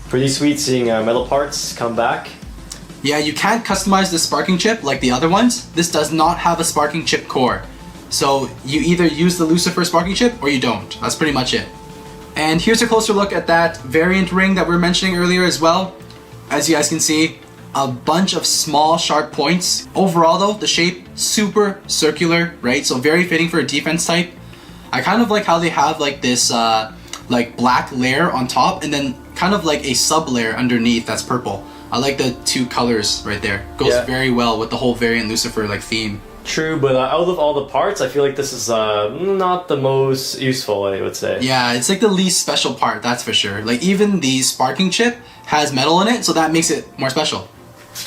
Pretty sweet seeing metal parts come back. Yeah, you can't customize the sparking chip like the other ones. This does not have a sparking chip core. So you either use the Lucifer sparking chip or you don't. That's pretty much it. And here's a closer look at that variant ring that we were mentioning earlier as well. As you guys can see, a bunch of small sharp points. Overall though, the shape super circular, right? So very fitting for a defense type. I kind of like how they have like this like black layer on top and then kind of like a sub layer underneath that's purple. I like the two colors right there. Goes very well with the whole variant Lucifer like theme. True, but out of all the parts, I feel like this is not the most useful, I would say. Yeah, it's like the least special part, that's for sure. Like even the sparking chip has metal in it, so that makes it more special.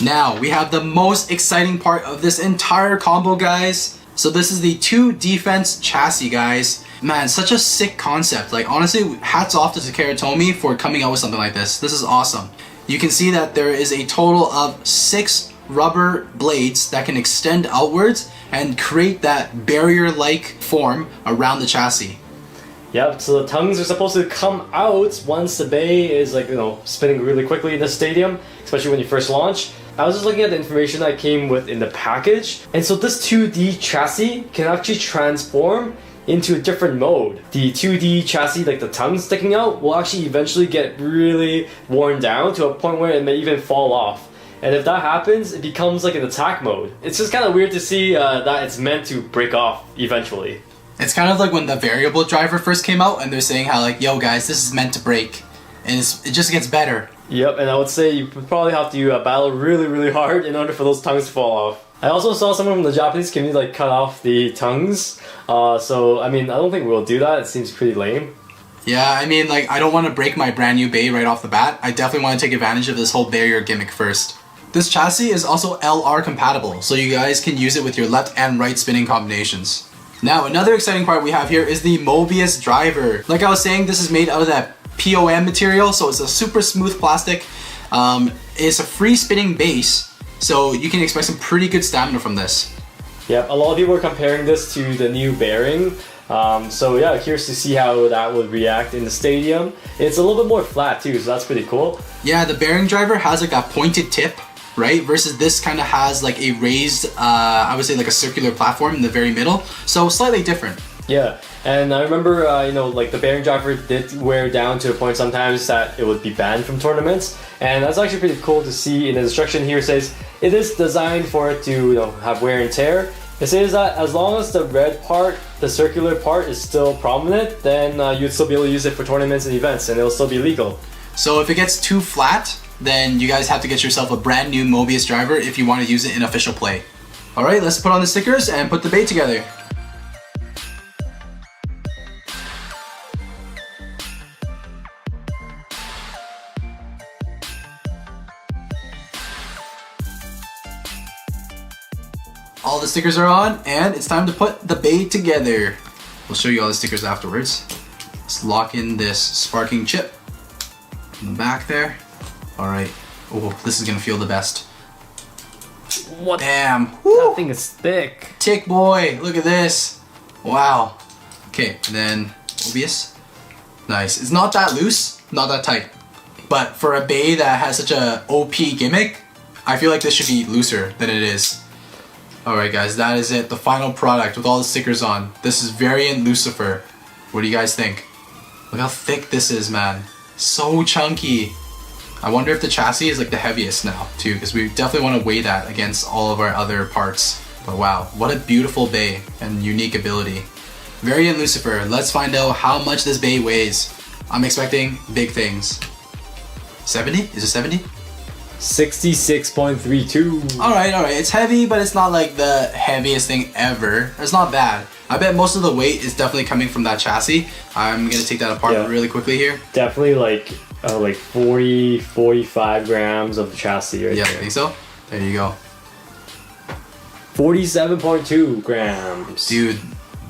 Now, we have the most exciting part of this entire combo, guys. So this is the 2 defense chassis, guys. Man, such a sick concept. Like honestly, hats off to Takara Tomy for coming out with something like this. This is awesome. You can see that there is a total of 6 rubber blades that can extend outwards and create that barrier-like form around the chassis. Yep, so the tongues are supposed to come out once the bay is like, spinning really quickly in the stadium, especially when you first launch. I was just looking at the information that came with in the package, and so this 2D chassis can actually transform into a different mode. The 2D chassis, like the tongue sticking out, will actually eventually get really worn down to a point where it may even fall off. And if that happens, it becomes like an attack mode. It's just kind of weird to see that it's meant to break off eventually. It's kind of like when the variable driver first came out and they're saying how like, yo guys, this is meant to break. And it just gets better. Yep, and I would say you would probably have to battle really, really hard in order for those tongues to fall off. I also saw someone from the Japanese community like cut off the tongues. So, I mean, I don't think we'll do that. It seems pretty lame. Yeah, I mean, like, I don't want to break my brand new bay right off the bat. I definitely want to take advantage of this whole barrier gimmick first. This chassis is also LR compatible, so you guys can use it with your left and right spinning combinations. Now, another exciting part we have here is the Mobius driver. Like I was saying, this is made out of that POM material, so it's a super smooth plastic. It's a free spinning base, so you can expect some pretty good stamina from this. Yep, a lot of people are comparing this to the new bearing. So yeah, curious to see how that would react in the stadium. It's a little bit more flat too, so that's pretty cool. Yeah, the bearing driver has like that pointed tip, right? Versus this kind of has like a raised, I would say like a circular platform in the very middle. So slightly different. Yeah, and I remember, like the bearing driver did wear down to a point sometimes that it would be banned from tournaments. And that's actually pretty cool to see. In the instruction here says, it is designed for it to have wear and tear. It says that as long as the red part, the circular part is still prominent, then you'd still be able to use it for tournaments and events and it'll still be legal. So if it gets too flat, then you guys have to get yourself a brand new Mobius driver if you want to use it in official play. Alright, let's put on the stickers and put the bait together. All the stickers are on and it's time to put the bait together. We'll show you all the stickers afterwards. Let's lock in this sparking chip in the back there. Alright. Oh, this is gonna feel the best. What? Damn. That thing is thick. Tick boy, look at this. Wow. Okay, and then Mobius. Nice. It's not that loose, not that tight. But for a bay that has such a OP gimmick, I feel like this should be looser than it is. Alright guys, that is it. The final product with all the stickers on. This is Variant Lucifer. What do you guys think? Look how thick this is, man. So chunky. I wonder if the chassis is like the heaviest now too, because we definitely want to weigh that against all of our other parts. But wow, what a beautiful bay and unique ability. Variant Lucifer, let's find out how much this bay weighs. I'm expecting big things. 70? Is it 70? 66.32. Alright, it's heavy, but it's not like the heaviest thing ever. It's not bad. I bet most of the weight is definitely coming from that chassis. I'm gonna take that apart really quickly here. Definitely like 40, 45 grams of the chassis right there. Yeah, I think so. There you go. 47.2 grams. Dude,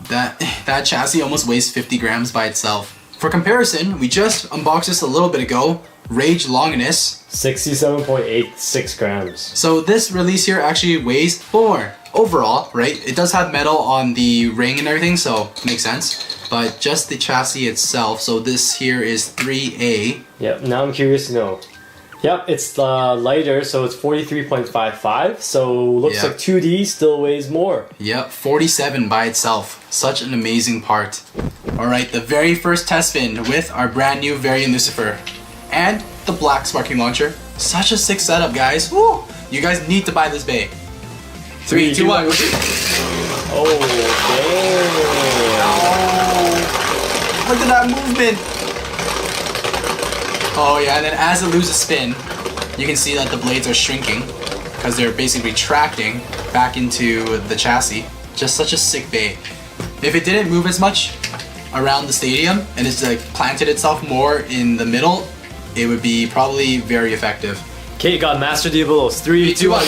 that chassis almost weighs 50 grams by itself. For comparison, we just unboxed this a little bit ago. Rage Longinus. 67.86 grams. So this release here actually weighs more overall, right? It does have metal on the ring and everything, so it makes sense. but just the chassis itself. So this here is 3A. Yep, now I'm curious to know. Yep, it's lighter, so it's 43.55. So looks like 2D still weighs more. Yep, 47 by itself. Such an amazing part. Alright, the very first test spin with our brand new Variant Lucifer. And the black sparking launcher. Such a sick setup, guys. Woo! You guys need to buy this bay. 3, 2, 1. Oh, damn. Oh, look at that movement. Oh yeah, and then as it loses spin, you can see that the blades are shrinking because they're basically retracting back into the chassis. Just such a sick bay. If it didn't move as much around the stadium and it's like planted itself more in the middle, it would be probably very effective. Okay, got Master Diabolos. 3, 2, 1.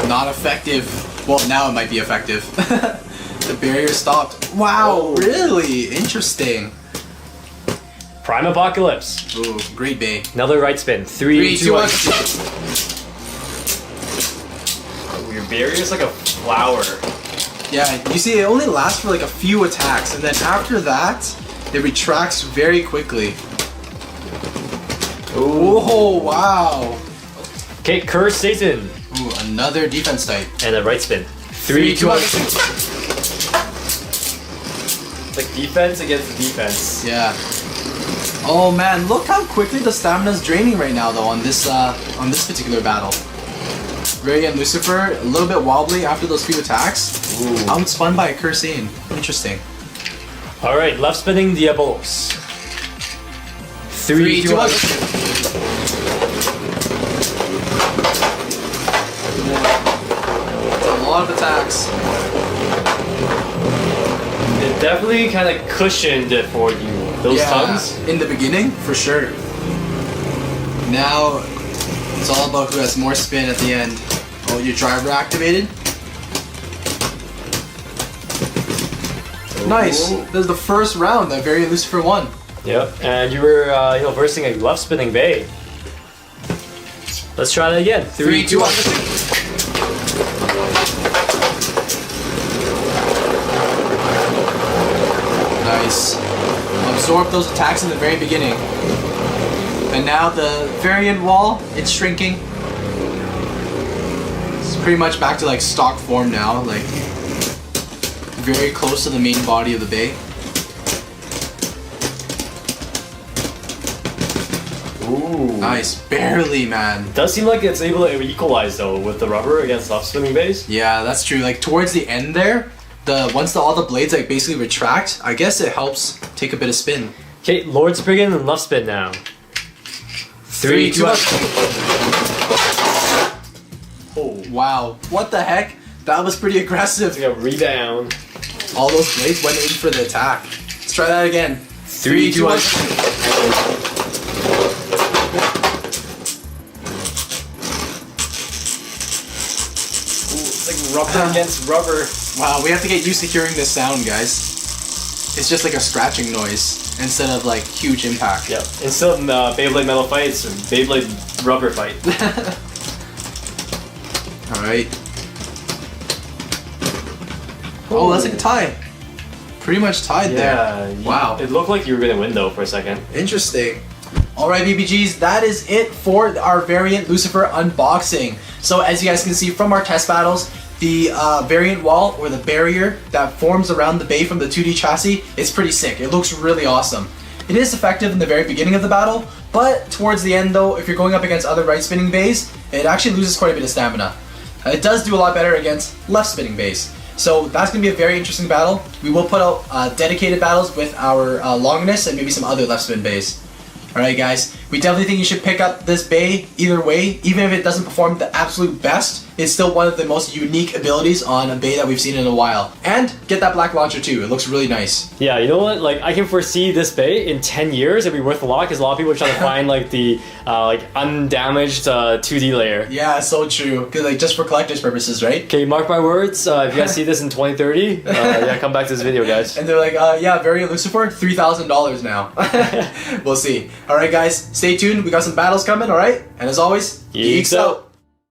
Not effective. Well, now it might be effective. The barrier stopped. Wow, really? Interesting. Prime Apocalypse. Ooh, great bay. Another right spin. 3, 2, 1. 1. Your barrier is like a flower. Yeah, you see, it only lasts for like a few attacks, and then after that, it retracts very quickly. Ooh. Oh, wow. Okay, Curse Satan. Ooh, another defense type. And a right spin. 3, 2, 1. It's like defense against defense. Yeah. Oh man, look how quickly the stamina's draining right now though on this particular battle. Variant Lucifer, a little bit wobbly after those few attacks. Ooh. Outspun by a Cursane. Interesting. Alright, left spinning Diabolos. 3, 2, 1. A lot of attacks. It definitely kind of cushioned it for you. Those tongues? In the beginning, for sure. Now, it's all about who has more spin at the end. Oh, your driver activated? Nice. This is the first round that Variant Lucifer won. Yep, and you were versing a left spinning bay. Let's try that again. 3, 2, 1. Nice. Absorb those attacks in the very beginning. And now the variant wall, it's shrinking. It's pretty much back to like stock form now, like very close to the main body of the bay. Ooh. Nice, barely, man. It does seem like it's able to equalize though with the rubber against left spinning bays. Yeah, that's true. Like towards the end there, once all the blades like basically retract, I guess it helps take a bit of spin. Okay, Lord Spriggan and left spin now. 3, 2, 1. Oh, Wow, what the heck? That was pretty aggressive. like a rebound. All those blades went in for the attack. Let's try that again. 3, 2, 1. It's like rubber against rubber. Wow, we have to get used to hearing this sound, guys. It's just like a scratching noise instead of like huge impact. Yep. Instead of Beyblade metal fights, Beyblade rubber fight. Alright. Oh, that's like a tie. Pretty much tied there. Wow. It looked like you were gonna win though for a second. Interesting. Alright, BBGs, that is it for our Variant Lucifer unboxing. So as you guys can see from our test battles, the variant wall, or the barrier that forms around the bay from the 2D chassis, is pretty sick. It looks really awesome. It is effective in the very beginning of the battle, but towards the end though, if you're going up against other right spinning bays, it actually loses quite a bit of stamina. It does do a lot better against left spinning bays. So that's going to be a very interesting battle. We will put out dedicated battles with our Longinus and maybe some other left spin bays. Alright guys, we definitely think you should pick up this bay either way. Even if it doesn't perform the absolute best, it's still one of the most unique abilities on a bay that we've seen in a while. And get that black launcher too, it looks really nice. Yeah, you know what? Like, I can foresee this bay in 10 years it'd be worth a lot because a lot of people are trying to find like the undamaged 2D layer. Yeah, so true. Cause like just for collector's purposes, right? Okay, mark my words. If you guys see this in 2030, yeah, come back to this video, guys. And they're like, yeah, Variant Lucifer, $3,000 now. We'll see. Alright guys, stay tuned. We got some battles coming, alright? And as always, Geeks out.